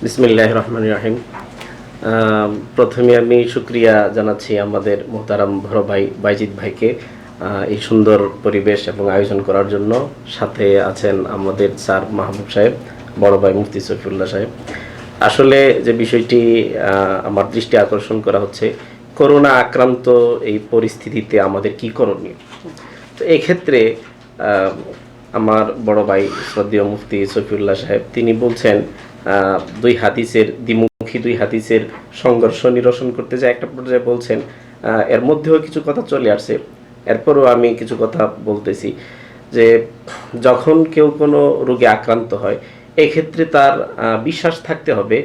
বিসমিল্লাহির রহমানির রহিম। প্রথমে আমি শুকরিয়া জানাচ্ছি আমাদের মোহতারাম বড় ভাই বাইজিদ ভাইকে এই সুন্দর পরিবেশ এবং আয়োজন করার জন্য। সাথে আছেন আমাদের স্যার মাহবুব সাহেব, বড় ভাই মুফতি সফিউল্লাহ সাহেব। আসলে যে বিষয়টি আমার দৃষ্টি আকর্ষণ করা হচ্ছে, করোনা আক্রান্ত এই পরিস্থিতিতে আমাদের কি করণীয়। তো এক্ষেত্রে আমার বড় ভাই শ্রদ্ধেয় মুফতি সফিউল্লাহ সাহেব তিনি বলছেন দুই হাদিসের সংঘর্ষ নিরসন করতে যায় একটা পর্যায়ে বলছেন, এর মধ্যেও কিছু কথা চলে আসছে, এরপরও আমি কিছু কথা বলতেছি যে যখন কেউ কোনো রোগে আক্রান্ত হয় এক্ষেত্রে তার বিশ্বাস থাকতে হবে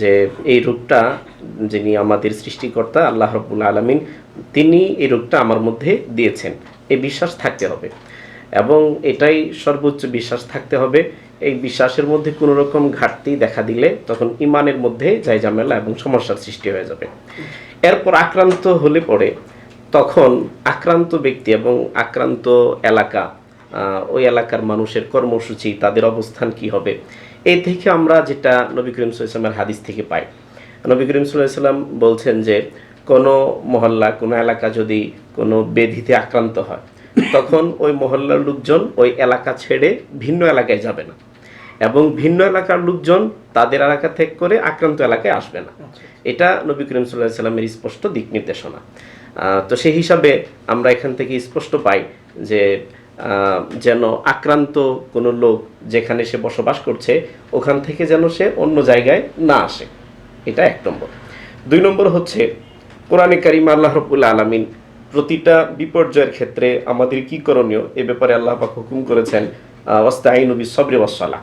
যে এই রোগটা যিনি আমাদের সৃষ্টিকর্তা আল্লাহ রাব্বুল আলামিন তিনি এই রোগটা আমার মধ্যে দিয়েছেন, এই বিশ্বাস থাকতে হবে এবং এটাই সর্বোচ্চ বিশ্বাস থাকতে হবে। এই বিশ্বাসের মধ্যে কোনো রকম ঘাটতি দেখা দিলে তখন ইমানের মধ্যে ঝামেলা এবং সমস্যার সৃষ্টি হয়ে যাবে। এরপর আক্রান্ত হলে পরে তখন আক্রান্ত ব্যক্তি এবং আক্রান্ত এলাকা, ওই এলাকার মানুষের কর্মসূচি, তাদের অবস্থান কি হবে, এই থেকে আমরা যেটা নবী করিম সাল্লাল্লাহু আলাইহি ওয়াসাল্লামের হাদিস থেকে পাই। নবী করিম সাল্লাল্লাহু আলাইহি ওয়াসাল্লাম বলছেন যে কোনো মহল্লা, কোনো এলাকা যদি কোনো ব্যাধিতে আক্রান্ত হয় তখন ওই মহল্লার লোকজন ওই এলাকা ছেড়ে ভিন্ন এলাকায় যাবে না এবং ভিন্ন এলাকার লোকজন তাদের এলাকা ত্যাগ করে আক্রান্ত এলাকায় আসবে না। এটা নবী করিম সাল্লাল্লাহু আলাইহি ওয়াসাল্লামের স্পষ্ট দিক নির্দেশনা। তো সেই হিসাবে আমরা এখান থেকে স্পষ্ট পাই যে যেন আক্রান্ত কোনো লোক যেখানে সে বসবাস করছে ওখান থেকে যেন সে অন্য জায়গায় না আসে, এটা এক নম্বর। দুই নম্বর হচ্ছে কোরআনে কারিমে আল্লাহ রাব্বুল আলামিন প্রতিটা বিপর্যয়ের ক্ষেত্রে আমাদের কি করণীয় এ ব্যাপারে আল্লাহ পাক হুকুম করেছেন, ওয়াস্তাইনু বিস-সাবরি ওয়াস-সালাহ,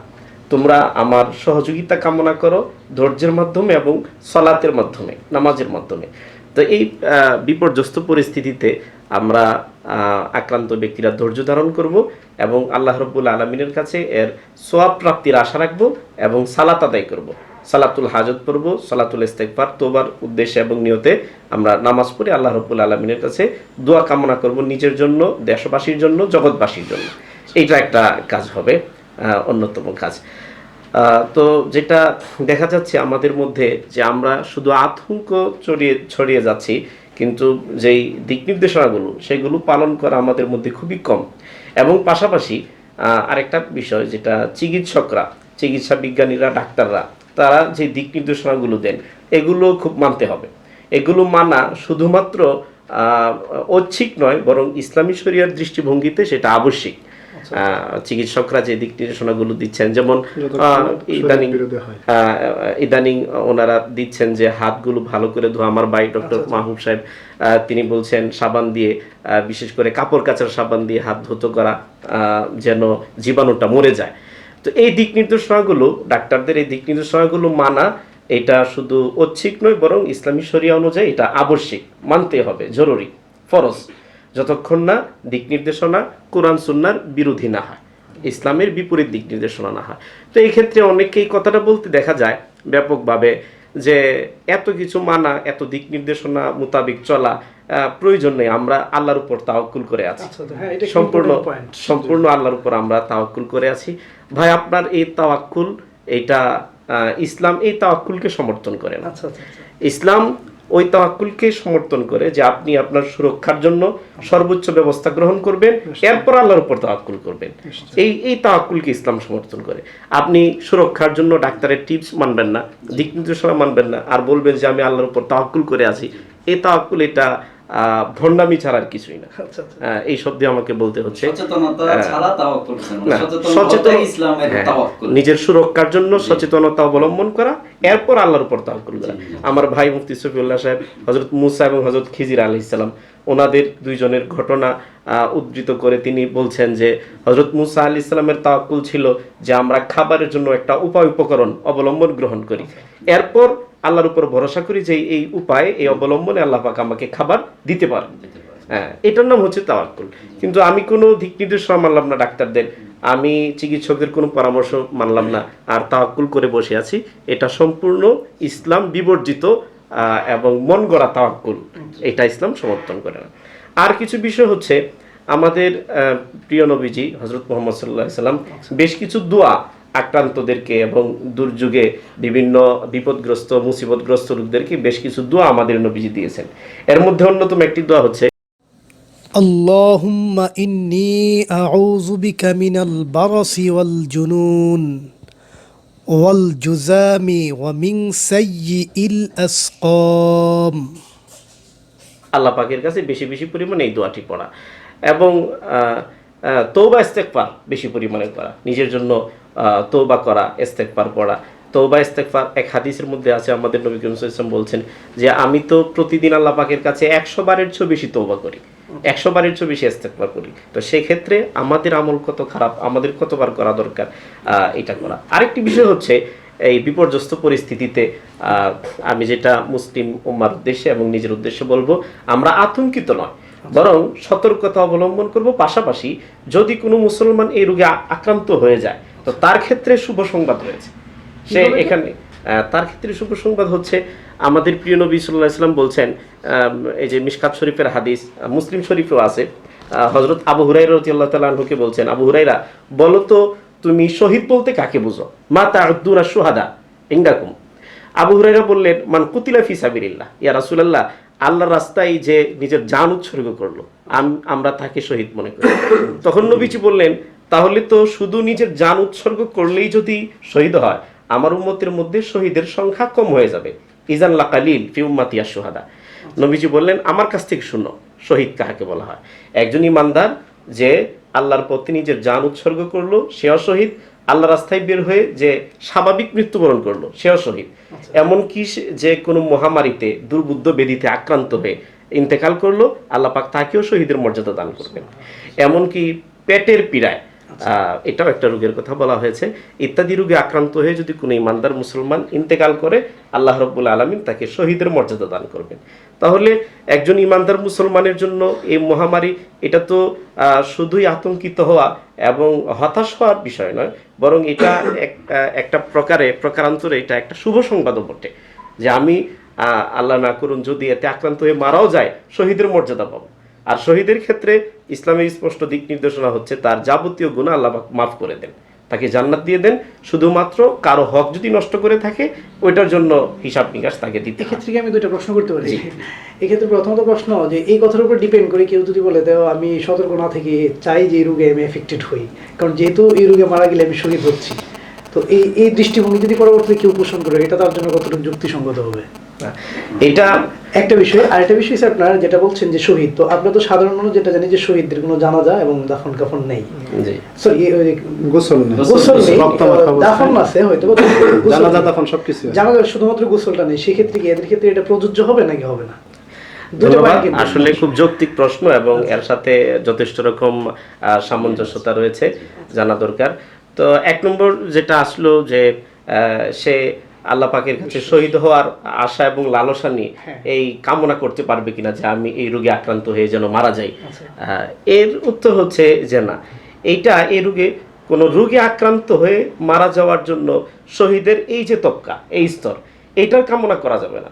তোমরা আমার সহযোগিতা কামনা করো ধৈর্যের মাধ্যমে এবং সালাতের মাধ্যমে, নামাজের মাধ্যমে। তো এই বিপর্যস্ত পরিস্থিতিতে আমরা আক্রান্ত ব্যক্তিরা ধৈর্য ধারণ করব এবং আল্লাহ রাব্বুল আলামিনের কাছে এর সওয়াব প্রাপ্তির আশা রাখব এবং সালাত আদায় করব, সালাতুল হাজত পড়ব, সালাতুল ইস্তেগফার তোবার উদ্দেশ্যে এবং নিয়তে আমরা নামাজ পড়ে আল্লাহ রাব্বুল আলামিনের কাছে দোয়া কামনা করব, নিজের জন্য, দেশবাসীর জন্য, জগৎবাসীর জন্য। এইটা একটা কাজ হবে, অন্যতম কাজ। তো যেটা দেখা যাচ্ছে আমাদের মধ্যে যে আমরা শুধু আতঙ্ক ছড়িয়ে যাচ্ছি, কিন্তু যেই দিক নির্দেশনাগুলো সেগুলো পালন করা আমাদের মধ্যে খুবই কম। এবং পাশাপাশি আরেকটা বিষয় যেটা চিকিৎসা বিজ্ঞানীরা, ডাক্তাররা তারা যে দিক নির্দেশনাগুলো দেন এগুলো খুব মানতে হবে। এগুলো মানা শুধুমাত্র ঐচ্ছিক নয়, বরং ইসলামী শরিয়ার দৃষ্টিভঙ্গিতে সেটা আবশ্যিক। চিকিৎসকরা যে দিক নির্দেশনাগুলো দিচ্ছেন, যেমন ইদানিং ওনারা দিচ্ছেন যে হাতগুলো ভালো করে ধোয়া। আমার ভাই ডক্টর মাহবুব সাহেব তিনি বলছেন সাবান দিয়ে, বিশেষ করে কাপড় কাচার সাবান দিয়ে হাত ধুতো করা যেন জীবাণুটা মরে যায়। তো এই দিক নির্দেশনাগুলো, ডাক্তারদের এই দিক নির্দেশনাগুলো মানা এটা শুধু ঐচ্ছিক নয়, বরং ইসলামী শরিয়া অনুযায়ী এটা আবশ্যিক, মানতে হবে, জরুরি, ফরজ, যতক্ষণ না দিক নির্দেশনা কোরআন সুন্নাহর বিরোধী না হয়, ইসলামের বিপরীত দিক নির্দেশনা না হয়। তো এই ক্ষেত্রে অনেকেই কথাটা বলতে দেখা যায় ব্যাপকভাবে যে এত কিছু মানা, এত দিক নির্দেশনা মোতাবেক চলা প্রয়োজন নেই, আমরা আল্লাহর উপর তাওয়াক্কুল করে আছি, সম্পূর্ণ আল্লাহর উপর আমরা তাওয়াক্কুল করে আছি। ভাই আপনার এই তাওয়াক্কুল, এটা ইসলাম এই তাওয়াক্কুলকে সমর্থন করে না। ইসলাম ওই তাওয়াক্কুলকে সমর্থন করে যে আপনি আপনার সুরক্ষার জন্য সর্বোচ্চ ব্যবস্থা গ্রহণ করবেন, এরপর আল্লাহর উপর তাওয়াক্কুল করবেন। এই তাওয়াক্কুলকে ইসলাম সমর্থন করে। আপনি সুরক্ষার জন্য ডাক্তারের টিপস মানবেন না, দিক নির্দেশনা মানবেন না, আর বলবেন যে আমি আল্লাহর উপর তাওয়াক্কুল করে আছি। এই তাওয়াক্কুল এটা ভণ্ডামি ছাড়ার কিছুই না। এই শব্দে আমাকে বলতে হচ্ছে নিজের সুরক্ষার জন্য সচেতনতা অবলম্বন করা, এরপর আল্লাহর উপর তাওয়াক্কুল করা। আমার ভাই মুফতি সফিউল্লাহ সাহেব হযরত মূসা এবং হযরত খিজির আলাইহিস সালাম ওনাদের দুইজনের ঘটনা উদ্ধৃত করে তিনি বলছেন যে হযরত মূসা আলাইহিস সালামের তাওয়াক্কুল ছিল যে আমরা খাবারের জন্য একটা উপকরণ অবলম্বন গ্রহণ করি, এরপর আল্লাহর উপর ভরসা করি যে এই উপায়ে, এই অবলম্বনে আল্লাহ পাক আমাকে খাবার দিতে পারেন। এটার নাম হচ্ছে তাওয়াক্কুল। কিন্তু আমি কোনো দিক নির্দেশনা মানলাম না ডাক্তারদের, আমি চিকিৎসকদের কোনো পরামর্শ মানলাম না, আর তাওয়াক্কুল করে বসে আছি, এটা সম্পূর্ণ ইসলাম বিবর্জিত এবং মন গড়া তাওয়াক্কুল, এটা ইসলাম সমর্থন করে না। আর কিছু বিষয় হচ্ছে আমাদের প্রিয় নবীজি হযরত মুহাম্মদ সাল্লাল্লাহু আলাইহি ওয়াসাল্লাম বেশ কিছু দোয়া আক্রান্তদেরকে এবং দুর্যোগে বিভিন্ন বিপদগ্রস্ত মুসিবতগ্রস্ত লোকদেরকে বেশ কিছু দোয়া আমাদের নবীজি দিয়েছেন। এর মধ্যে অন্যতম একটি দোয়া হচ্ছে اللهم إني أعوذ بك من البرص والجنون والجذام ومن سيء الأسقام। আল্লাহ পাকের কাছে বেশি বেশি পরিমাণে এই দোয়াটি পড়া এবং তওবা ইস্তেগফার বেশি পরিমাণে করা, নিজের জন্য তওবা করা, ইস্তেগফার পড়া। তওবা ইস্তেগফার এক হাদিসের মধ্যে আছে, আমাদের নবী করিম সাল্লাল্লাহু আলাইহি ওয়াসাল্লাম বলছেন যে আমি তো প্রতিদিন আল্লাহ পাকের কাছে 100 বারের চেয়ে বেশি তওবা করি, 100 বারের চেয়ে বেশি ইস্তেগফার করি। তো সেই ক্ষেত্রে আমাদের আমল কত খারাপ, আমাদের কতবার করা দরকার এটা করা। আরেকটি বিষয় হচ্ছে এই বিপর্যস্ত পরিস্থিতিতে আমি যেটা মুসলিম উম্মার উদ্দেশ্যে এবং নিজের উদ্দেশ্যে বলবো, আমরা আতঙ্কিত নয় বরং সতর্কতা অবলম্বন করব। পাশাপাশি যদি কোনো মুসলমান এই রোগে আক্রান্ত হয়ে যায় তো তার ক্ষেত্রে শুভ সংবাদ রয়েছে। সে এখানে তার ক্ষেত্রে শুভ সংবাদ হচ্ছে আমাদের প্রিয় নবী সাল্লাল্লাহু আলাইহি ওয়াসাল্লাম বলছেন, এই যে মিশকাত শরীফের হাদিস, মুসলিম শরীফেও আছে, হযরত আবু হুরায়রা রাদিয়াল্লাহু তাআলা আনহুকে বলছেন, আবু হুরায়রা বলো তো তুমি শহীদ বলতে কাকে বুঝো? মা তা'উদ্দুনা শুহাদা ইনদাকুম। আবু হুরায়রা বললেন, মান কুতিলা ফি সাবিলিল্লাহ, ইয়া রাসূলুল্লাহ, আল্লাহর রাস্তায় যে নিজের জান উৎসর্গ করলো আমরা তাকে শহীদ মনে করি। তখন নবীজি বললেন, তাহলে তো শুধু নিজের জান উৎসর্গ করলেই যদি শহীদ হয়, আমার উম্মতের মধ্যে শহীদের সংখ্যা কম হয়ে যাবে। ইজান লাকালিল ফি উম্মতি আশ-শুহাদা। নবীজি বললেন, আমার কাছ থেকে শুনো শহীদ কাকে বলা হয়। একজন ইমানদার যে আল্লাহর পথে নিজের জান উৎসর্গ করলো সেও শহীদ, আল্লাহ রাস্তায় বের হয়ে যে স্বাভাবিক মৃত্যুবরণ করলো সেও শহীদ। এমনকি যে কোনো মহামারীতে দুর্বুদ্ধ ব্যাধিতে আক্রান্ত হয়ে ইন্তেকাল করলো, আল্লাহ পাক তাকেও শহীদের মর্যাদা দান করবেন। এমনকি পেটের পীড়ায়, এটাও একটা রোগের কথা বলা হয়েছে, ইত্যাদি রোগে আক্রান্ত হয়ে যদি কোনো ইমানদার মুসলমান ইন্তেকাল করে, আল্লাহ রাব্বুল আলামিন তাকে শহীদের মর্যাদা দান করবেন। তাহলে একজন ইমানদার মুসলমানের জন্য এই মহামারী এটা তো শুধুই আতঙ্কিত হওয়া এবং হতাশ হওয়ার বিষয় নয়, বরং এটা একটা প্রকারান্তরে এটা একটা শুভ সংবাদও বটে যে আমি আল্লাহ না করুন যদি এতে আক্রান্ত হয়ে মারাও যায়, শহীদের মর্যাদা পাবো। আর শহীদের ক্ষেত্রে ইসলামের স্পষ্ট দিক নির্দেশনা হচ্ছে তার যাবতীয় গুনাহ আল্লাহ মাফ করে দেন, তাকে জান্নাত দিয়ে দেন। শুধুমাত্র কারো হক যদি নষ্ট করে থাকে ওইটার জন্য হিসাব নিকাশ তাকে দিতে। এক্ষেত্রে আমি দুইটা প্রশ্ন করতে পারি। এক্ষেত্রে প্রথমত প্রশ্ন যে এই কথার উপর ডিপেন্ড করে কেউ যদি বলে দেও আমি সতর্ক না থেকে চাই যে এই রোগে আমি এফেক্টেড হই, কারণ যেহেতু এই রোগে মারা গেলে আমি শহীদ হচ্ছি, তো এই দৃষ্টিভঙ্গি যদি পরবর্তীতে কেউ পোষণ করে এটা তার জন্য কতটুকু যুক্তিসঙ্গত হবে? এটা একটা বিষয়। আর একটা বিষয় স্যার, আপনারা যেটা বলছেন যে শহীদ, তো আমরা তো সাধারণ মানুষ যেটা জানি যে শহীদদের কোনো জানাজা এবং দাফন কাফন নেই, সরি গোসল নেই, দাফন আছে হয়তো, জানাজা দাফন সবকিছু, জানাজা শুধুমাত্র গোসলটা নেই। সেক্ষেত্রে কি এদের ক্ষেত্রে এটা প্রযোজ্য হবে নাকি হবে না? আসলে খুব যৌক্তিক প্রশ্ন এবং এর সাথে যথেষ্ট রকম সামঞ্জস্যতা রয়েছে, জানা দরকার। তো এক নম্বর যেটা আসলো যে সে আল্লাহ পাকের কাছে শহীদ হওয়ার আশা এবং লালসা নিয়ে এই কামনা করতে পারবে কিনা যে আমি এই রোগে আক্রান্ত হয়ে যেন মারা যাই। এর উত্তর হচ্ছে যে না, এইটা এই রোগে কোনো রোগে আক্রান্ত হয়ে মারা যাওয়ার জন্য শহীদের এই যে তবকা, এই স্তর, এইটার কামনা করা যাবে না।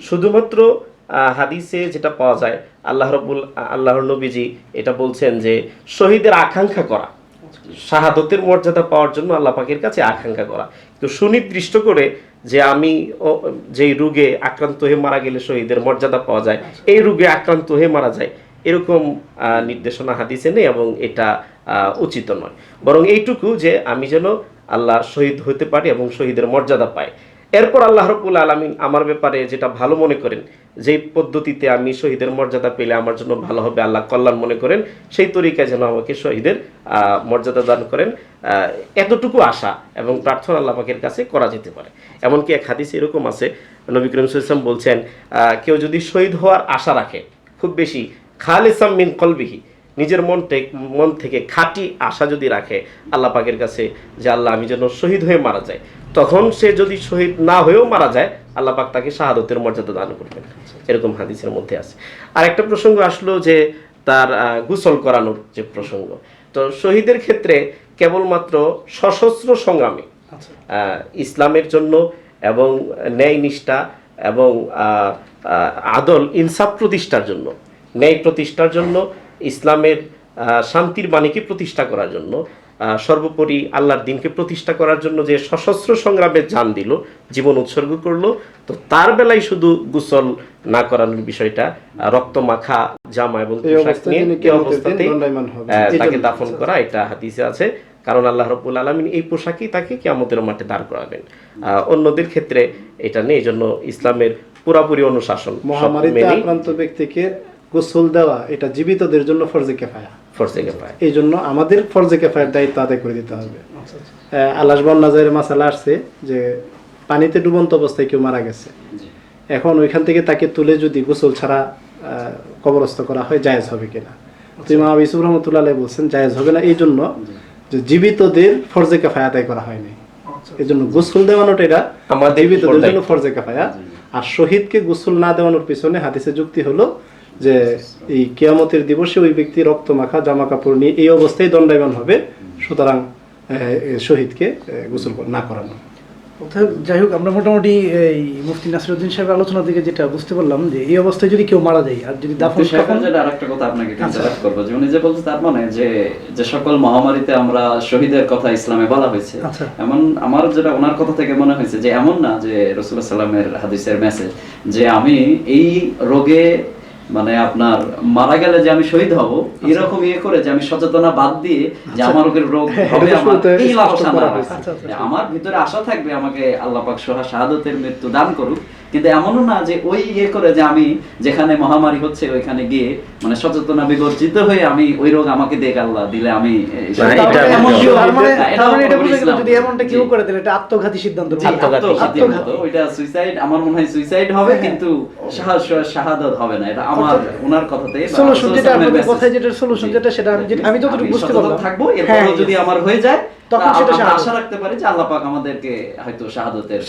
শুধুমাত্র হাদিসে যেটা পাওয়া যায়, আল্লাহর নবীজি এটা বলছেন যে শহীদের আকাঙ্ক্ষা করা, শাহাদতের মর্যাদা পাওয়ার জন্য আল্লাহ পাকের কাছে আকাঙ্ক্ষা করা, তো সুনির্দিষ্ট করে যে আমি যেই রোগে আক্রান্ত হয়ে মারা গেলে শহীদের মর্যাদা পাওয়া যায়, এই রোগে আক্রান্ত হয়ে মারা যায়, এরকম নির্দেশনা হাদিসে নেই এবং এটা উচিত নয়। বরং এইটুকু যে আমি যেন আল্লাহ শহীদ হতে পারি এবং শহীদের মর্যাদা পাই। এরপর আল্লাহ রাব্বুল আলামিন আমার ব্যাপারে যেটা ভালো মনে করেন, যেই পদ্ধতিতে আমি শহীদের মর্যাদা পেলে আমার জন্য ভালো হবে, আল্লাহ কল্যাণ মনে করেন, সেই তরিকায় যেন আমাকে শহীদের মর্যাদা দান করেন, এতটুকু আশা এবং প্রার্থনা আল্লাহ পাকের কাছে করা যেতে পারে। এমনকি এক হাদিস এরকম আছে, নবী করিম সাল্লাল্লাহু আলাইহি ওয়াসাল্লাম বলছেন, কেউ যদি শহীদ হওয়ার আশা রাখে খুব বেশি, খালিসাম মিন কলবিহি, নিজের মন থেকে খাঁটি আশা যদি রাখে আল্লাহ পাকের কাছে যে আল্লাহ আমি যেন শহীদ হয়ে মারা যায়, তখন সে যদি শহীদ না হয়েও মারা যায় আল্লাহ পাক তাকে শাহাদতের মর্যাদা দান করবেন, এরকম হাদিসের মধ্যে আছে। আর একটা প্রসঙ্গ আসলো যে তার গোসল করানোর যে প্রসঙ্গ, তো শহীদের ক্ষেত্রে কেবলমাত্র সশস্ত্র সংগ্রামে ইসলামের জন্য এবং ন্যায় নিষ্ঠা এবং আদল ইনসাফ প্রতিষ্ঠার জন্য, ন্যায় প্রতিষ্ঠার জন্য, ইসলামের শান্তির বাণীকে প্রতিষ্ঠা করার জন্য সর্বোপরি আল্লাহর দিনকে প্রতিষ্ঠা করার জন্য যে সশস্ত্র সংগ্রামে জান দিল, জীবন উৎসর্গ করলো, তো তার বেলায় শুধু গোসল না করানোর বিষয়টা, রক্ত মাখা জামা এবং পোশাক নিয়ে এই অবস্থাতেই তাকে দাফন করা, এটা হাদিসে আছে। কারণ আল্লাহ রাব্বুল আলামিন এই পোশাকেই তাকে কিয়ামতের মাঠে দাঁড় করাবেন। অন্যদের ক্ষেত্রে এটা নেই, এই জন্য ইসলামের পুরাপুরি অনুশাসন। মহামারীতে আক্রান্ত ব্যক্তিকে গোসল দেওয়া এটা জীবিতদের জন্য ফরজে কিফায়া, এই জন্য আমাদের ফরজে কিফায়ার দায়িত্ব আদায় করে দিতে হবে। আল্লাহ নাজারের মাসালা আসছে যে পানিতে ডুবন্ত অবস্থায় কেউ মারা গেছে, এখন ওইখান থেকে তাকে তুলে যদি গোসল ছাড়া কবরস্থ করা হয় জায়েজ হবে কিনা? তো ইমাম আবু ইউসুফ রাহমাতুল্লাহ আলাইহি বলছেন জায়েজ হবে না, এই জন্য যে জীবিতদের ফরজে কিফায়া আদায় করা হয়নি, এই জন্য গোসল দেওয়ানোটা এটা আমাদের জীবিতদের জন্য ফরজে কিফায়া। আর শহীদকে গোসল না দেওয়ানোর পিছনে হাদিসে যুক্তি হলো যে এই কিয়ামতের দিবসে ওই ব্যক্তি রক্ত মাখা জামা কাপড় নিয়ে এই অবস্থায় দণ্ডায়মান হবে, সুতরাং শহীদকে গোসল না করানো। যাই হোক, আমরা মোটামুটি এই মুফতি নাসিরউদ্দিন সাহেবের আলোচনা থেকে যেটা বুঝতে পারলাম যে এই অবস্থায় যদি কেউ মারা যায় আর যদি দাফন যেটা আরেকটা কথা আপনাকে ইন্টারাক্ট করব, যে উনি যে বলছে তার মানে যে সকল মহামারীতে আমরা শহীদের কথা ইসলামে বলা হয়েছে, এমন আমার যেটা ওনার কথা থেকে মনে হয়েছে যে এমন না যে রাসূলুল্লাহ সাল্লাল্লাহু আলাইহি ওয়াসাল্লামের হাদিসের মেসেজ যে আমি এই রোগে মানে আপনার মারা গেলে যে আমি শহীদ হব এরকম ইয়ে করে যে আমি সচেতনা বাদ দিয়ে যে আমার রোগ হবে আমার ভিতরে আশা থাকবে আমাকে আল্লাহ পাক শাহাদাতের মৃত্যু দান করুক, কিন্তু এমনও না যে ওই ইয়ে করে যে আমি যেখানে মহামারী হচ্ছে ওইখানে গিয়ে মানে সচেতনা বিগর্জিত হয়ে আমি ওই রোগ আমাকে দেখ আল্লাহ দিলে আমি এমনটা কেউ করে দিলে এটা আত্মঘাতী সিদ্ধান্ত, ওইটা সুইসাইড, আমার মনে হয় সুইসাইড হবে কিন্তু শাহাদাত হবে না। এটা আমার ওনার কথাতে সলিউশন যেটা আপনাদের কথায় যেটা সলিউশন যেটা সেটা আমি যতটুকু বুঝতে পারলাম থাকবো, এরপর যদি আমার হয়ে যায় তখন সেটা আশা রাখতে পারি যে আল্লাহ পাক আমাদেরকে হয়তো শাহাদাতের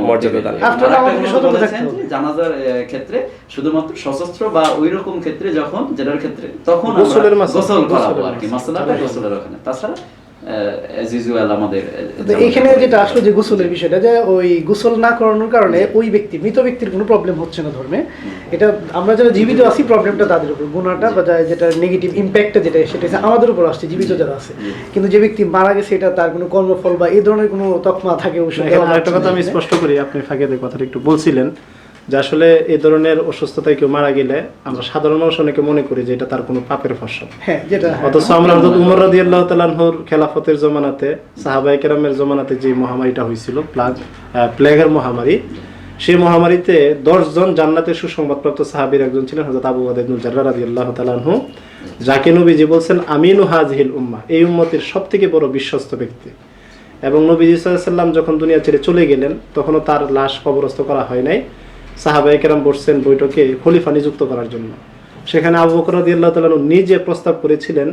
মর্যাদা দান করবেন। জানাজার ক্ষেত্রে শুধুমাত্র সশস্ত্র বা ওইরকম ক্ষেত্রে যখন যেটার ক্ষেত্রে তখন গোসল করাবো আর কি, মাসআলাটা গোসলের ওখানে। তাছাড়া এখানে যেটা আসলে যে গোসলের বিষয়টা, যে ওই গোসল না করানোর কারণে ওই ব্যক্তি মৃত ব্যক্তির কোনো প্রবলেম হচ্ছে না ধর্মে, এটা আমরা যারা জীবিত আছি প্রবলেমটা তাদের উপর, গুনাহটা বা যেটা নেগেটিভ ইম্প্যাক্টটা যেটা সেটা আমাদের উপর আসছে জীবিত যারা আছে, কিন্তু যে ব্যক্তি মারা গেছে এটা তার কোনো কর্মফল বা এই ধরনের কোনো তকমা থাকে। একটা কথা আমি স্পষ্ট করি, আপনি ফাঁকে কথাটা একটু বলছিলেন যে আসলে এই ধরনের অসুস্থতায় কেউ মারা গেলে আমরা সাধারণ মানুষ অনেকে মনে করি যে এটা তার কোনো পাপের ফসল, অথচ আমরা হযরত উমর রাদিয়াল্লাহু তাআলা আনহুর খেলাফতের জমানাতে সাহাবায়ে কেরামের জমানাতে যে মহামারীটা হয়েছিল প্লেগের মহামারী, সেই মহামারীতে 10 জন জান্নাতের সুসংবাদপ্রাপ্ত সাহাবীর একজন ছিলেন হযরত আবু উবাইদা ইবনে জাররাহ রাদিয়াল্লাহু তাআলা আনহু, যাকে নবীজি বলছেন আমিনু হাযিহিল উম্মাহ, এই উম্মতের সবথেকে বড় বিশ্বস্ত ব্যক্তি। এবং নবীজি সাল্লাল্লাহু আলাইহি ওয়াসাল্লাম যখন দুনিয়া ছেড়ে চলে গেলেন তখনও তার লাশ কবরস্থ করা হয় নাই। সাহাবায়ে কেরাম বসছেন বৈঠকে খলিফা নিযুক্ত করার জন্য, সেখানে আবু বকর রাদিয়াল্লাহু তাআলা নিজে প্রস্তাব করেছিলেন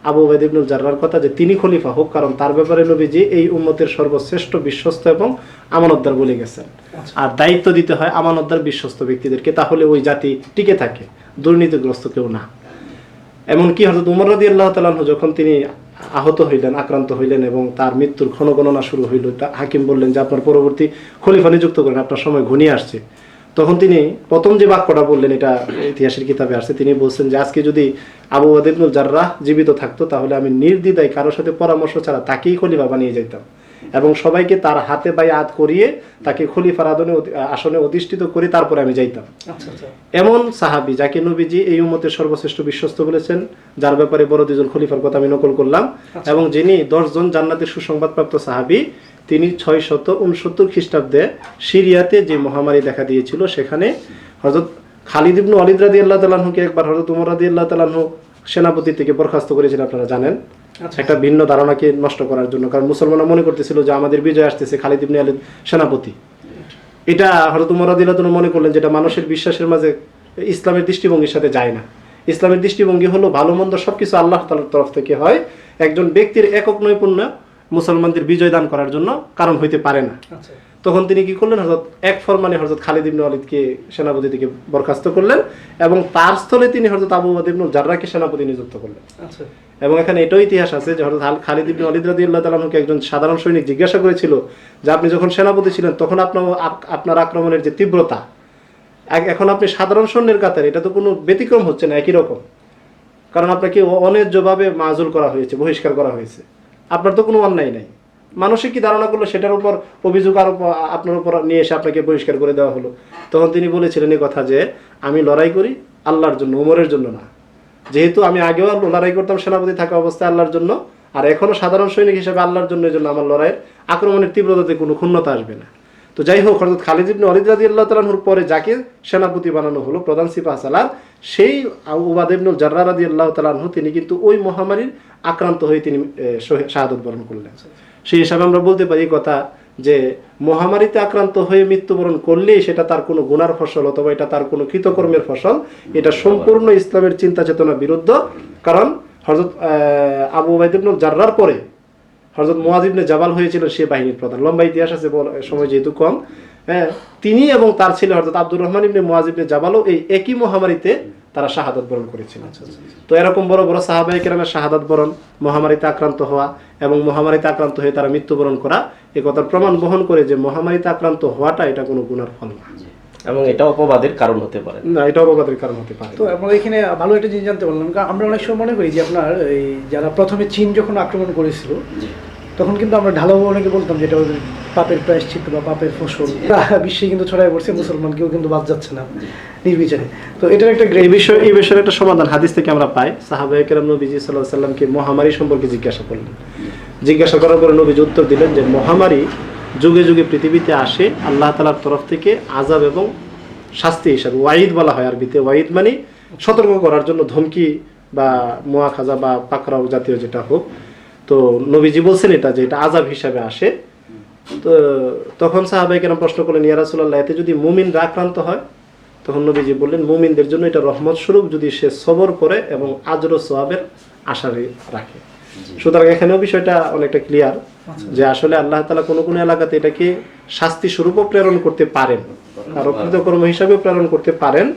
আবু উবাইদা ইবনে জাররাহর কথা যে তিনি খলিফা হোক, কারণ তার ব্যাপারে নবীজি এই উম্মতের সর্বশ্রেষ্ঠ বিশ্বস্ত এবং আমানতদার বলে গেছেন, আর দায়িত্ব দিতে হয় আমানতদার বিশ্বস্ত ব্যক্তিদেরকে, তাহলে ওই জাতি টিকে থাকে, দুর্নীতিগ্রস্ত কেউ না। এমনকি হযরত উমর রাদিয়াল্লাহু তাআলা যখন তিনি আহত হইলেন, আক্রান্ত হইলেন এবং তার মৃত্যুর ক্ষণগণনা শুরু হইল, হাকিম বললেন যে আপনার পরবর্তী খলিফা নিযুক্ত করেন, আপনার সময় ঘনিয়ে আসছে। তখন তিনি প্রথম যে বাক্যটা বললেন, এটা ইতিহাসের কিতাবে আসছে, তিনি বলছেন যে আজকে যদি আবু উবাইদা ইবনে জাররাহ জীবিত থাকতো তাহলে আমি নির্দ্বিধায় কারোর সাথে পরামর্শ ছাড়া তাকেই খলিফা বানিয়ে যেতাম এবং সবাইকে তার হাতে বায়াত করিয়ে তাকে খলিফার আসনে অধিষ্ঠিত করে তারপরে আমি যাইতাম। এমন সাহাবী যাকে নবীজি এই উম্মতের সর্বশ্রেষ্ঠ বিশ্বস্ত বলেছেন, যার ব্যাপারে বড় দুজন খলিফার কথা আমি নকল করলাম, এবং যিনি 10 জন জান্নাতের সুসংবাদপ্রাপ্ত সাহাবী, তিনি 669 খ্রিস্টাব্দে সিরিয়াতে যে মহামারী দেখা দিয়েছিল সেখানে হযরত খালিদ ইবনে ওয়ালিদ রাদিয়াল্লাহু তাআলা আনহুকে একবার হযরত উমর রাদিয়াল্লাহু তাআলা আনহু সেনাপতি থেকে বরখাস্ত করেছেন, আপনারা জানেন, একটা ভিন্ন ধারণাকে নষ্ট করার জন্য। কারণ মুসলমানরা মনে করতেছিল যে আমাদের বিজয় আসতেছে, খালিদ ইবনে ওয়ালিদ সেনাপতি। এটা হযরত উমর রাদিয়াল্লাহু তাআলা মনে করলেন যেটা মানুষের বিশ্বাসের মাঝে ইসলামের দৃষ্টিভঙ্গির সাথে যায় না। ইসলামের দৃষ্টিভঙ্গি হলো ভালো মন্দ সবকিছু আল্লাহ তাআলার তরফ থেকে হয়, একজন ব্যক্তির একক নৈপুণ্য মুসলমানদের বিজয় দান করার জন্য কারণ হইতে পারে না। তখন তিনি কি করলেন, হযরত এক ফরমানে হযরত খালিদ ইবনে ওয়ালিদকে সেনাপতি থেকে বরখাস্ত করলেন এবং তার স্থলে তিনি হযরত আবু উবাইদা ইবনে জাররাহকে সেনাপতি নিযুক্ত করলেন। এবং এখানে এটাও ইতিহাস আছে যে হযরত খালিদ ইবনে ওয়ালিদ রাদিয়াল্লাহু তাআলা আনহুকে একজন সাধারণ সৈনিক জিজ্ঞাসা করেছিল যে আপনি যখন সেনাপতি ছিলেন তখন আপনার আক্রমণের যে তীব্রতা, এখন আপনি সাধারণ সৈন্যের কাতারে, এটা তো কোনো ব্যতিক্রম হচ্ছে না, একই রকম, কারণ আপনাকে অন্যায্যভাবে মাযুল করা হয়েছে, বহিষ্কার করা হয়েছে। আপনার তো কোনো অন্যায় নাই, মানুষে কি ধারণা করলো সেটার উপর অভিযোগ আরো আপনার উপর নিয়ে এসে আপনাকে বহিষ্কার করে দেওয়া হলো। তখন তিনি বলেছিলেন এই কথা যে আমি লড়াই করি আল্লাহর জন্য, ওমরের জন্য না। যেহেতু আমি আগেও লড়াই করতাম সেনাপতি থাকা অবস্থায় আল্লাহর জন্য, আর এখনো সাধারণ সৈনিক হিসেবে আল্লাহর জন্য, এই জন্য আমার লড়াইয়ের আক্রমণের তীব্রতাতে কোনো ক্ষুণ্ণতা আসবে না। তো যাই হোক, হযরত খালিদ ইবনে ওয়ালিদ রাদিয়াল্লাহু তাআলা আনহুর পরে যাকে সেনাপতি বানানো হলো, প্রধান সিপাহ সালার, সেই উবাদা ইবনে জাররাহ রাদিয়াল্লাহু তাআলা আনহু, তিনি কিন্তু ওই মহামারীর আক্রান্ত হয়ে তিনি শাহাদাত বরণ করলেন। সেই হিসাবে আমরা বলতে পারি কথা যে মহামারীতে আক্রান্ত হয়ে মৃত্যুবরণ করলেই সেটা তার কোনো গুনার ফসল অথবা এটা তার কোনো কৃতকর্মের ফসল, এটা সম্পূর্ণ ইসলামের চিন্তা চেতনার বিরুদ্ধ। কারণ হযরত আবু উবাইদা ইবনে জাররাহর পরে হযরত মুআয ইবনে জাবাল হয়েছিলেন সে বাহিনীর প্রধান। লম্বা ইতিহাস আছে, সময় যেহেতু কম, হ্যাঁ, তিনি এবং তার ছেলে হযরত আব্দুর রহমান ইবনে মুআয ইবনে জাবালও এই একই মহামারীতে তারা শাহাদাত বরণ করেছিলেন। তো এরকম বড় বড় সাহাবায়ে কেরামের শাহাদাত বরণ, মহামারীতে আক্রান্ত হওয়া এবং মহামারীতে আক্রান্ত হয়ে তারা মৃত্যুবরণ করা, এই কথার প্রমাণ বহন করে যে মহামারীতে আক্রান্ত হওয়াটা এটা কোনো গুনার ফল না, এবং এটা অপবাদের কারণ হতে পারে না, এটা অপবাদের কারণ হতে পারে। তো আমরা এখানে ভালো একটা জিনিস জানতে পারলাম, কারণ আমরা অনেক সময় মনে করি যে আপনার এই যারা প্রথমে চীন যখন আক্রমণ করেছিল তখন কিন্তু আমরা ঢালাও অনেকে বলতাম যেটা ওদের পাপের প্রায়শ্চিত্ত বা পাপের ফসল বিশ্বে কিন্তু ছড়াই পড়ছে, মুসলমান কেউ কিন্তু বাদ যাচ্ছে না নির্বিচারে। তো এটার একটা এই বিষয়ের একটা সমাধান হাদিস থেকে আমরা পাই। সাহাবায়ে কেরাম নবীজি সাল্লাল্লাহু আলাইহি সাল্লামকে মহামারী সম্পর্কে জিজ্ঞাসা করলেন। জিজ্ঞাসা করার পরে নবীজি উত্তর দিলেন যে মহামারী যুগে যুগে পৃথিবীতে আসে আল্লাহ তাআলার তরফ থেকে আযাব এবং শাস্তি হিসাবে। ওয়াইদ বলা হয় আরবিতে, ওয়াইদ মানে সতর্ক করার জন্য, ধমকি বা মুআখাযা বা পাকড়াও জাতীয় যেটা হোক। তো নবীজি বলছেন এটা যে এটা আযাব হিসাবে আসে। তো তখন সাহাবায়ে কেরাম প্রশ্ন করলেন, ইয়া রাসূলুল্লাহ, এতে যদি মুমিনরা আক্রান্ত হয়? তখন নবীজি বললেন মুমিনদের জন্য এটা রহমত স্বরূপ যদি সে সবর করে এবং আজর ও সওয়াবের আশা রাখে। সুতরাং এখানেও বিষয়টা অনেকটা ক্লিয়ার যে আসলে আল্লাহ তাআলা কোনো কোনো এলাকাতে এটাকে শাস্তি স্বরূপও প্রেরণ করতে পারেন, আর কৃতকর্ম হিসাবেও প্রেরণ করতে পারেন।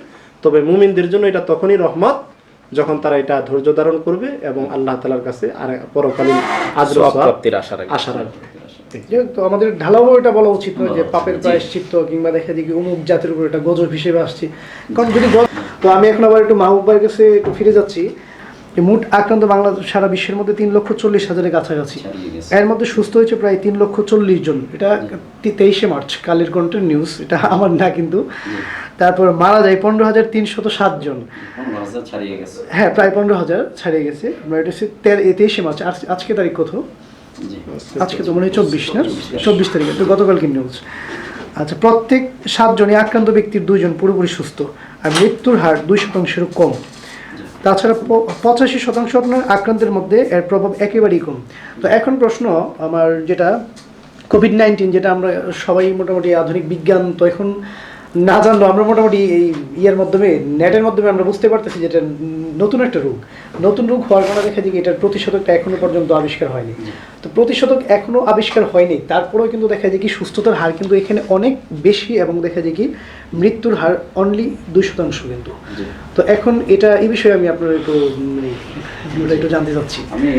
তবে মুমিনদের জন্য এটা তখনই রহমত যখন তারা এটা ধৈর্য ধারণ করবে এবং আল্লাহ তাআলার কাছে আর পরকালীন আজর ও সওয়াবের আশা রাখবে। তো আমাদের ঢালাও এটা বলা উচিত নয় যে পাপের প্রায়শ্চিত্ত কিংবা দেখা যায় কি অমুক জাতির উপর এটা গজব হিসেবে আসছে। কারণ যদি তো আমি এখন আবার একটু মাহবুব ভাইয়ের কাছে একটু ফিরে যাচ্ছি। মোট আক্রান্ত বাংলাদেশ সারা বিশ্বের মধ্যে 3,40,000-এর কাছাকাছি, এর মধ্যে সুস্থ হয়েছে প্রায় 3,40,000 জন। এটা 23শে মার্চ কালের কন্টেন্ট নিউজ, এটা আমার না কিন্তু। তারপর মারা যায় 15,307 জন, হ্যাঁ প্রায় 15,000 ছাড়িয়ে গেছে। এটা হচ্ছে 23শে মার্চ। আজকে তারিখ কত? আজকে তো মনে হয় 24 না, 24 তারিখে, তো গতকালকে নিউজ। আচ্ছা, প্রত্যেক 7 জনে আক্রান্ত ব্যক্তির 2 জন পুরোপুরি সুস্থ, আর মৃত্যুর হার 2%-এরও কম। তাছাড়া 85% আপনার আক্রান্তের মধ্যে এর প্রভাব একেবারেই কম। তো এখন প্রশ্ন আমার, যেটা কোভিড-19, যেটা আমরা সবাই মোটামুটি আধুনিক বিজ্ঞান তো এখন না জানলেও আমরা মোটামুটি এই ইয়ের মাধ্যমে, নেটের মাধ্যমে আমরা বুঝতে পারতেছি যেটা নতুন একটা রোগ। নতুন রোগ হওয়ার কারণে দেখা যায় কি এটার প্রতিষেধকটা এখনো পর্যন্ত আবিষ্কার হয়নি। তো প্রতিষেধক এখনো আবিষ্কার হয়নি, তারপরেও কিন্তু দেখা যায় কি সুস্থতার হার কিন্তু এখানে অনেক বেশি, এবং দেখা যায় কি মৃত্যুর হার অনলি 2% কিন্তু। তো এখন এটা এই বিষয়ে আমি আপনার একটু জানতে চাচ্ছি। আমি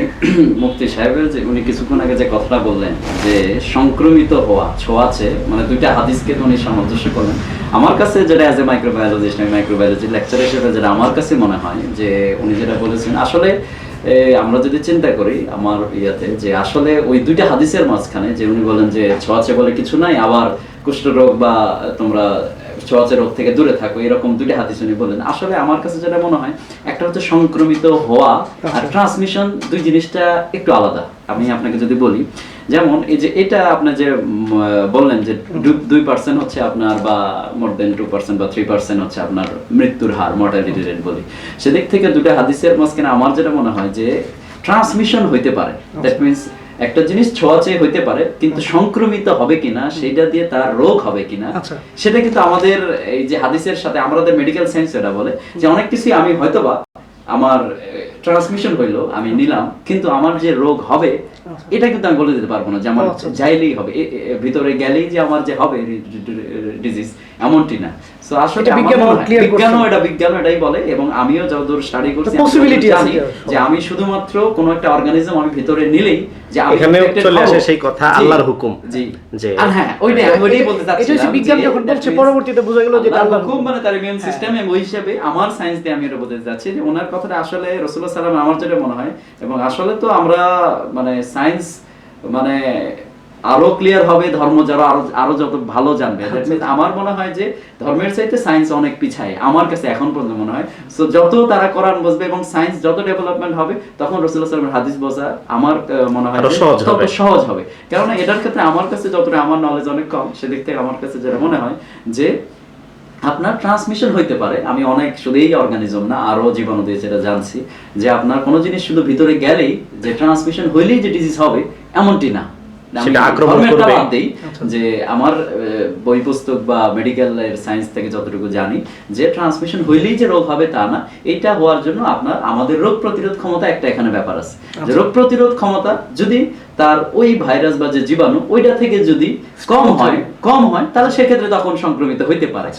মুফতি সাহেবের যে উনি কিছুক্ষণ আগে যে কথাটা বললেন যে সংক্রমিত হওয়া, ছোঁয়াচে, মানে দুইটা হাদিসকে উনি সামঞ্জস্য করলেন। আমার কাছে যেটা অ্যাজ এ মাইক্রোবায়োলজিস্ট, আমি মাইক্রোবায়োলজি লেকচার হিসেবে যেটা আমার কাছে মনে হয় যে উনি যেটা বলেছেন, আসলে আমরা যদি চিন্তা করি আমার ইয়াতে, যে আসলে ওই দুইটা হাদিসের মাঝখানে যে উনি বলেন যে ছোঁয়াচে বলে কিছু নাই, আবার কুষ্ঠরোগ বা তোমরা ছোঁয়াচে রোগ থেকে দূরে থাকো, এরকম দুইটা হাদিস উনি বলেন। আসলে আমার কাছে যেটা মনে হয়, একটা হচ্ছে সংক্রমিত হওয়া আর ট্রান্সমিশন, দুই জিনিসটা একটু আলাদা। আমি আপনাকে যদি বলি, যেমন এই যে এটা আপনি যে বললেন যে 2% হচ্ছে আপনার, বা মোর দেন 2% বা 3% হচ্ছে আপনার মৃত্যুর হার, মর্টালিটি রেট বলি, সেদিক থেকে দুটো হাদিসের মাঝখানে আমার যেটা মনে হয় যে ট্রান্সমিশন হইতে পারে। দ্যাট মিনস একটা জিনিস ছোঁয়াচে হইতে পারে, কিন্তু সংক্রমিত হবে কিনা, সেটা দিয়ে তার রোগ হবে কিনা, সেটা কিন্তু আমাদের এই যে হাদিসের সাথে, আমাদের মেডিকেল সায়েন্স এটা বলে যে অনেক কিছুই আমি হয়তোবা আমার ট্রান্সমিশন হইলো, আমি নিলাম, কিন্তু আমার যে রোগ হবে এটা কিন্তু আমি বলে দিতে পারবো না যে আমার যাইলেই হবে, ভিতরে গেলেই যে আমার যে হবে ডিজিজ, এমনটি না। সো আসলে এটা আমার বিজ্ঞান মনে হয়- clear করছে। বিজ্ঞানও এটাই বলে, এবং আমিও যতদূর স্টাডি করছি আমি possibility আছে জানি যে আমি শুধুমাত্র কোনো একটা অর্গানিজম আমি ভিতরে নিলেই যে আমি এখানে infected চলে আসে হবো। সেই কথা, জি, আল্লাহর হুকুম। জি যে আর হ্যাঁ ওইটাই আমি ওইটাই বলতে এটা হচ্ছে চাচ্ছিলাম বিজ্ঞান যে যখন that বলছে means পরবর্তীতে বোঝা গেল যে এটা আল্লাহর আল্লাহর হুকুম, হুকুম। মানে তার ইমিউন সিস্টেম, ওই হিসাবে আমার সায়েন্স দিয়ে আমি এটা বলতে চাচ্ছি যে ওনার কথাটা আসলে রাসূলুল্লাহ সাল্লাল্লাহু আলাইহি ওয়াসাল্লাম আমার যেটা মনে হয়, এবং আসলে তো আমরা মানে সায়েন্স মানে আরো ক্লিয়ার হবে, ধর্ম যারা আরো যত ভালো জানবে। That means আমার মনে হয় যে ধর্মের চাইতে সায়েন্স অনেক পিছায়, আমার কাছে এখন পর্যন্ত মনে হয়। সো যত তারা কোরআন বুঝবে এবং সায়েন্স যত ডেভেলপমেন্ট হবে, তখন রাসূলুল্লাহ সাল্লাল্লাহু আলাইহি ওয়াসাল্লামের হাদিস বোঝা আমার মনে হয় আরো যে সহজ তত হবে। সহজ হবে। কারণ এটার ক্ষেত্রে আমার কাছে যতটা আমার নলেজ অনেক কম, সেদিক থেকে আমার কাছে যেটা মনে হয় যে আপনার ট্রান্সমিশন হইতে পারে। আমি অনেক শুধু এই অর্গানিজম না, আরো জীবাণু দিয়ে যেটা জানছি যে আপনার কোনো জিনিস শুধু ভিতরে গেলেই যে ট্রান্সমিশন হইলেই যে ডিজিজ হবে এমনটি না। আমি সেটা আক্রমণ ধর্মেরটা করবে। বাদ দেই, যে আমার বই পুস্তক বা মেডিকেলের সায়েন্স থেকে যতটুকু জানি যে ট্রান্সমিশন হইলেই যে রোগ হবে তা না। এটা হওয়ার জন্য আপনার আমাদের রোগ প্রতিরোধ ক্ষমতা একটা এখানে ব্যাপার আছে, যে রোগ প্রতিরোধ ক্ষমতা যদি তার ওই ভাইরাস বা যে জীবাণু ওইটা থেকে যদি কম হয় তাহলে সেক্ষেত্রে তখন সংক্রমিত হইতে পারে।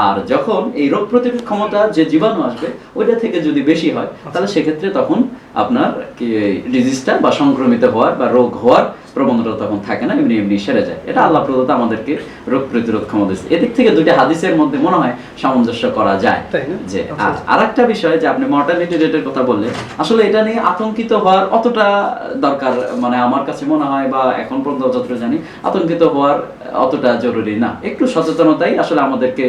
আর যখন এই রোগ প্রতিরোধ ক্ষমতা যে জীবাণু আসবে ওইটা থেকে যদি বেশি হয়, তাহলে সেক্ষেত্রে তখন আপনার কি ডিজিজটা বা সংক্রমিত হওয়ার বা রোগ হওয়ার প্রবণতা তখন থাকে না, এমনি এমনি সেরে যায়। এটা আল্লাহ প্রদত্ত আমাদেরকে রোগ প্রতিরোধ ক্ষমতা দিয়েছে। এদিক থেকে দুইটা হাদিসের মধ্যে মনে হয় সামঞ্জস্য করা যায়। যে আরেকটা বিষয় যে আপনি মর্টালিটি রেটের কথা বললেন, আসলে এটা নিয়ে আতঙ্কিত হওয়ার অতটা দরকার মানে আমার কাছে মনে হয়, বা এখন পর্যন্ত যতটা জানি আতঙ্কিত হওয়ার অতটা জরুরি না। একটু সচেতনতাই আসলে আমাদেরকে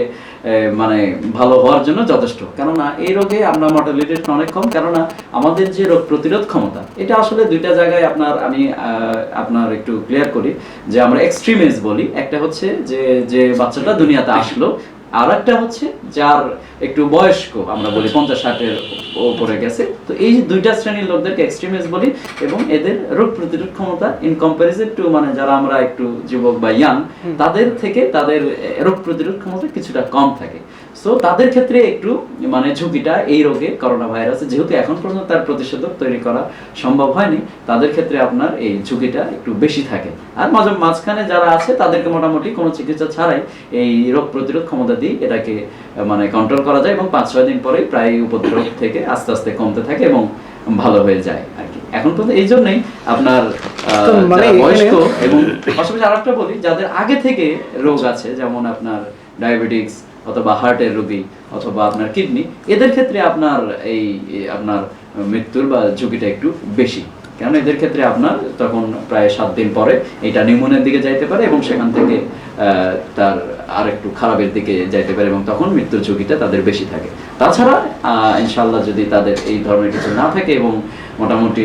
মানে ভালো হওয়ার জন্য যথেষ্ট। কেননা এই রোগে আমরা মর্টালিটি অনেক কম, কেননা আমাদের যে রোগ প্রতিরোধ ক্ষমতা এটা আসলে দুইটা জায়গায় আমি আপনার একটু ক্লিয়ার করি, যে আমরা এক্সট্রিম এজ বলি। একটা হচ্ছে যে বাচ্চাটা দুনিয়াতে আসলো, আর একটা হচ্ছে যার একটু বয়স্ক, আমরা বলি 50-60-এর উপরে গেছে। তো এই দুইটা শ্রেণীর লোকদেরকে এক্সট্রিম এজ বলি, এবং এদের রোগ প্রতিরোধ ক্ষমতা ইন কম্পারিজন টু মানে যারা আমরা একটু যুবক বা ইয়াং, তাদের থেকে তাদের রোগ প্রতিরোধ ক্ষমতা কিছুটা কম থাকে। সো তাদের ক্ষেত্রে একটু মানে ঝুঁকিটা এই রোগে করোনা ভাইরাসে, যেহেতু এখন পর্যন্ত তার প্রতিষেধক তৈরি করা সম্ভব হয়নি, তাদের ক্ষেত্রে আপনার এই ঝুঁকিটা একটু বেশি থাকে। আর মাঝখানে যারা আছে তাদেরকে মোটামুটি কোনো চিকিৎসা ছাড়াই এই রোগ প্রতিরোধ ক্ষমতা দিয়ে এটাকে মানে কন্ট্রোল করা যায়, এবং 5-6 দিন পরেই প্রায় উপদ্রব থেকে আস্তে আস্তে কমতে থাকে এবং ভালো হয়ে যায় আর কি। এখন পর্যন্ত এই জন্যই আপনার মানে যারা বয়স্ক, এবং পাশাপাশি আরেকটা বলি যাদের আগে থেকে রোগ আছে, যেমন আপনার ডায়াবেটিক্স অথবা হার্টের রোগী অথবা আপনার কিডনি, এদের ক্ষেত্রে আপনার এই আপনার মৃত্যুর বা ঝুঁকিটা একটু বেশি। কারণ এদের ক্ষেত্রে আপনার তখন প্রায় 7 দিন পরে এটা নিউমোনিয়ার দিকে যাইতে পারে, এবং সেখান থেকে তার আর একটু খারাপের দিকে যাইতে পারে, এবং তখন মৃত্যুর ঝুঁকিটা তাদের বেশি থাকে। তাছাড়া ইনশাআল্লাহ যদি তাদের এই ধরনের কিছু না থাকে, এবং মোটামুটি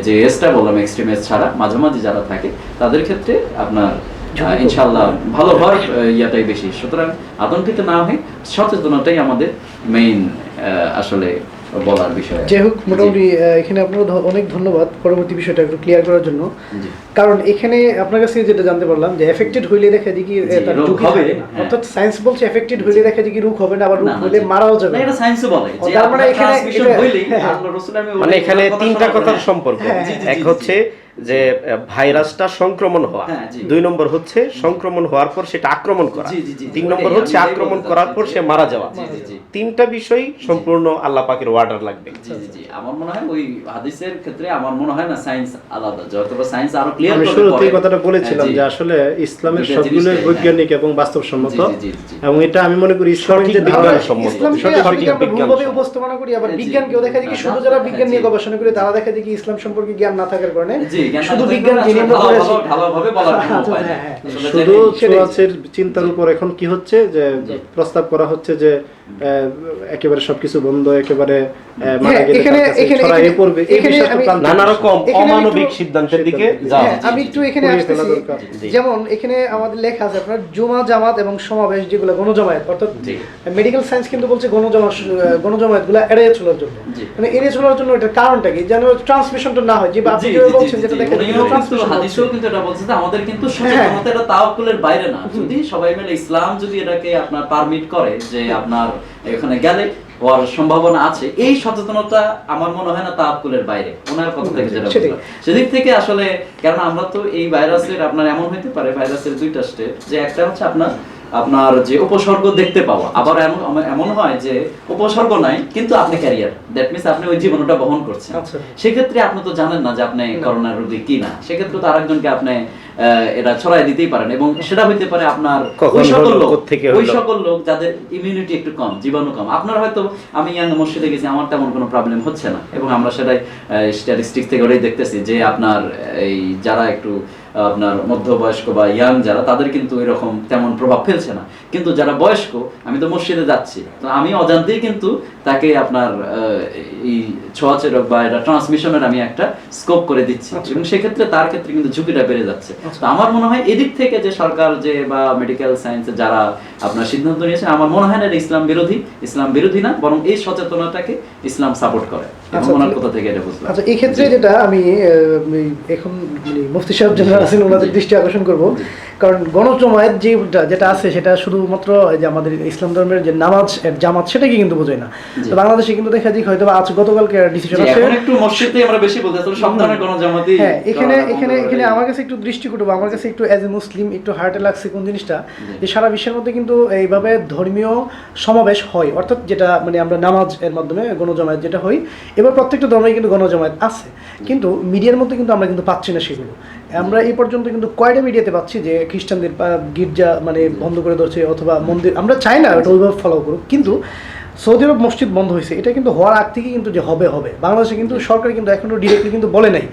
যে এজটা বললাম এক্সট্রিম এজ ছাড়া মাঝামাঝি যারা থাকে, তাদের ক্ষেত্রে আপনার ইনশাআল্লাহ ভালো হওয়ার ইয়াটাই বেশি। সুতরাং আতঙ্কিত না হয়ে সচেতনতাই আমাদের মেইন আসলে বলার বিষয়। যাই হোক, মোটামুটি এখানে আপনার অনেক ধন্যবাদ পরবর্তী বিষয়টা একটু ক্লিয়ার করার জন্য। কারণ এখানে আপনার কাছে যেটা জানতে পারলাম যে এফেক্টেড হইলে দেখা যায় কি তার রোগ হবে না, অর্থাৎ সায়েন্স বলছে এফেক্টেড হইলে দেখা যায় কি রোগ হবে না, আবার রোগ হইলে মারাও যাবে না। এটা সায়েন্সও বলে যে তার মানে এখানে ট্রান্সমিশন হইলেই আল্লাহ রাসূল মানে এখানে তিনটা কথার সম্পর্ক। এক হচ্ছে যে ভাইরাসটা সংক্রমণ হওয়া, 2 নম্বর হচ্ছে সংক্রমণ হওয়ার পর সেটা আক্রমণ করা, 3 নম্বর হচ্ছে আক্রমণ করার পর সে মারা যাওয়া। তিনটা বিষয় সম্পূর্ণ আল্লাহ পাকের অর্ডার লাগবে। জি আমার মনে হয় ওই হাদিসের ক্ষেত্রে আমার মনে হয় না সায়েন্স আলাদা, যতটা সায়েন্স আরো ক্লিয়ার আমি শুরুতেই কথাটা বলেছিলাম যে আসলে ইসলামের সবগুলো বৈজ্ঞানিক এবং বাস্তবসম্মত, এবং এটা আমি মনে করি ইসলামের যে ধারণাসম্মত ইসলামকে আমরা ভুলভাবে উপস্থাপনা করি। আবার বিজ্ঞানকেও দেখা যায় কি শুধু যারা বিজ্ঞান নিয়ে গবেষণা করে তারা দেখা যায় কি ইসলাম সম্পর্কে জ্ঞান না থাকার কারণে শুধু বিজ্ঞান ভালোভাবে বলার কোনো উপায় নেই। শুধু ছোঁয়াচের চিন্তার উপর এখন কি হচ্ছে যে প্রস্তাব করা হচ্ছে যে একেবারে সবকিছু বন্ধ, একেবারে মারা গেলে ছড়াইয়ে পড়বে, এই বিষয়টা নানা রকম অমানবিক সিদ্ধান্তের দিকে যাওয়া। আমি একটু এখানে আসতেছি, যেমন এখানে আমাদের লেখা আছে আপনার জুমা জামাত এবং সমাবেশ যেগুলো গণজমায়েত, অর্থাৎ মেডিকেল সায়েন্স কিন্তু বলছে গণজমায়েতগুলো এড়িয়ে চলার জন্য। মানে এড়িয়ে চলার জন্য এটার কারণটা কি, যেন ট্রান্সমিশনটা না হয়, যে আপনি যেভাবে বলছেন যেটা দেখেন হাদিসেও কিন্তু এটা বলছে যে আমাদের কিন্তু সচেতনতা এটা তাওয়াক্কুলের বাইরে না। যদি সবাই মিলে ইসলাম যদি এটাকে আপনার পারমিট করে যে আপনার এখানে গেলে হওয়ার সম্ভাবনা আছে, এই সচেতনতা আমার মনে হয় না তাওয়াক্কুলের বাইরে। ওনার কথা থেকে যেটা বুঝলাম সেদিক থেকে আসলে, কারণ আমরা তো এই ভাইরাসের আপনার এমন হইতে পারে ভাইরাসের 2টা স্টেজ, যে একটা হচ্ছে আপনার আপনার যে উপসর্গ দেখতে পাওয়া, আবার এমন হয় যে উপসর্গ নাই কিন্তু আপনি ক্যারিয়ার, দ্যাট মিন্স আপনি ওই জীবাণুটা বহন করছেন। সেক্ষেত্রে আপনি তো জানেন না যে আপনি করোনার রোগী কি না, সেক্ষেত্রে তো আরেকজনকে আপনি এটা ছড়াই দিতেই পারেন, এবং সেটা হইতে পারে আপনার ওই সকল লোক যাদের ইমিউনিটি একটু কম, জীবাণু কম। আপনার হয়তো, আমি ইয়াং মসজিদে গেছি, আমার তেমন কোনো প্রবলেম হচ্ছে না, এবং আমরা সেটাই স্ট্যাটিস্টিক্স থেকে ওটাই দেখতেছি যে আপনার এই যারা একটু আপনার মধ্যবয়স্ক বা ইয়াং যারা, তাদের কিন্তু এরকম তেমন প্রভাব ফেলছে না। কিন্তু যারা বয়স্ক, আমি তো মসজিদে যাচ্ছি, তো আমি অজান্তেই কিন্তু তাকে আপনার এই ছোঁয়াচে রোগ বা এটা ট্রান্সমিশনের আমি একটা স্কোপ করে দিচ্ছি, এবং সেক্ষেত্রে তার ক্ষেত্রে কিন্তু ঝুঁকিটা বেড়ে যাচ্ছে। তো আমার মনে হয় এদিক থেকে যে সরকার যে বা মেডিকেল সায়েন্সে যারা আপনার সিদ্ধান্ত নিয়েছে, আমার মনে হয় না এটা ইসলাম বিরোধী না, বরং এই সচেতনতাকে ইসলাম সাপোর্ট করে। ওনার কথা থেকে এটা বুঝলাম। আচ্ছা, এই ক্ষেত্রে যেটা আমি এখন মুফতি সাহেব যারা আছেন ওনাদের দৃষ্টি আকর্ষণ করব, কারণ গণজমায়েত যেটা আছে সেটা শুধুমাত্র যে আমাদের ইসলাম ধর্মের যে নামাজ জামাত সেটাকে কিন্তু বোঝায় না। তো বাংলাদেশে কিন্তু দেখা যায় হয়তো আজ গতকালকে ডিসিশন আছে, এখন একটু মসজিদে আমরা বেশি বলতে আসলে সব ধরনের গণজামাতই। হ্যাঁ, এখানে আমার কাছে একটু দৃষ্টিকটু, আমার কাছে একটু অ্যাজ এ মুসলিম একটু হার্টে লাগছে কোন জিনিসটা, যে সারা বিশ্বের মধ্যে কিন্তু এইভাবে ধর্মীয় সমাবেশ হয়, অর্থাৎ যেটা মানে আমরা নামাজ এর মাধ্যমে গণজমায়েত যেটা হয়, এবার প্রত্যেকটা ধর্মে কিন্তু গণজমায়েত আছে, কিন্তু মিডিয়ার মধ্যে কিন্তু আমরা কিন্তু পাচ্ছি না সেগুলো। আমরা এই পর্যন্ত কিন্তু কয়টা মিডিয়াতে পাচ্ছি যে খ্রিস্টানদের গির্জা মানে বন্ধ করে ধরছে, অথবা মন্দির, আমরা চাই না এটা ওইভাবে ফলো করুক, কিন্তু সৌদি আরব মসজিদ বন্ধ হয়েছে, এটা কিন্তু হওয়ার আগ থেকে কিন্তু যে হবে বাংলাদেশে কিন্তু সরকার কিন্তু এখনো ডিরেক্টলি কিন্তু বলে নাই।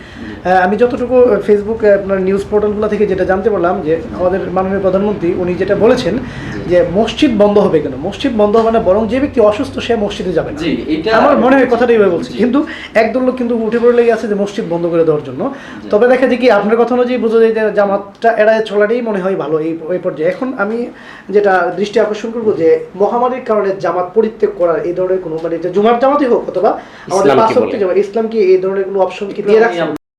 আমি যতটুকু ফেসবুক আপনার নিউজ পোর্টালগুলো থেকে যেটা জানতে পারলাম, যে আমাদের মাননীয় প্রধানমন্ত্রী উনি যেটা বলেছেন যে মসজিদ বন্ধ হবে কেন, মসজিদ বন্ধ হবে না, বরং যে ব্যক্তি অসুস্থ সে মসজিদে যাবে না। আমার মনে হয় কথাটাই এইভাবে বলছি, কিন্তু একদল লোক কিন্তু উঠে পড়ে লেগে আছে যে মসজিদ বন্ধ করে দেওয়ার জন্য। তবে দেখা যায় কি, আপনার কথা অনুযায়ী বোঝা যায় যে জামাতটা এড়ায় চলাটাই মনে হয় ভালো এই পর্যায়ে। এখন আমি যেটা দৃষ্টি আকর্ষণ করবো, যে মহামারীর কারণে জামাত পরিত্যাগ করার এই ধরনের কোনো, মানে জুমার জামাতই হোক অথবা আমাদের ইসলাম কি এই ধরনের কোনো অপশন কি দিয়ে রাখছে?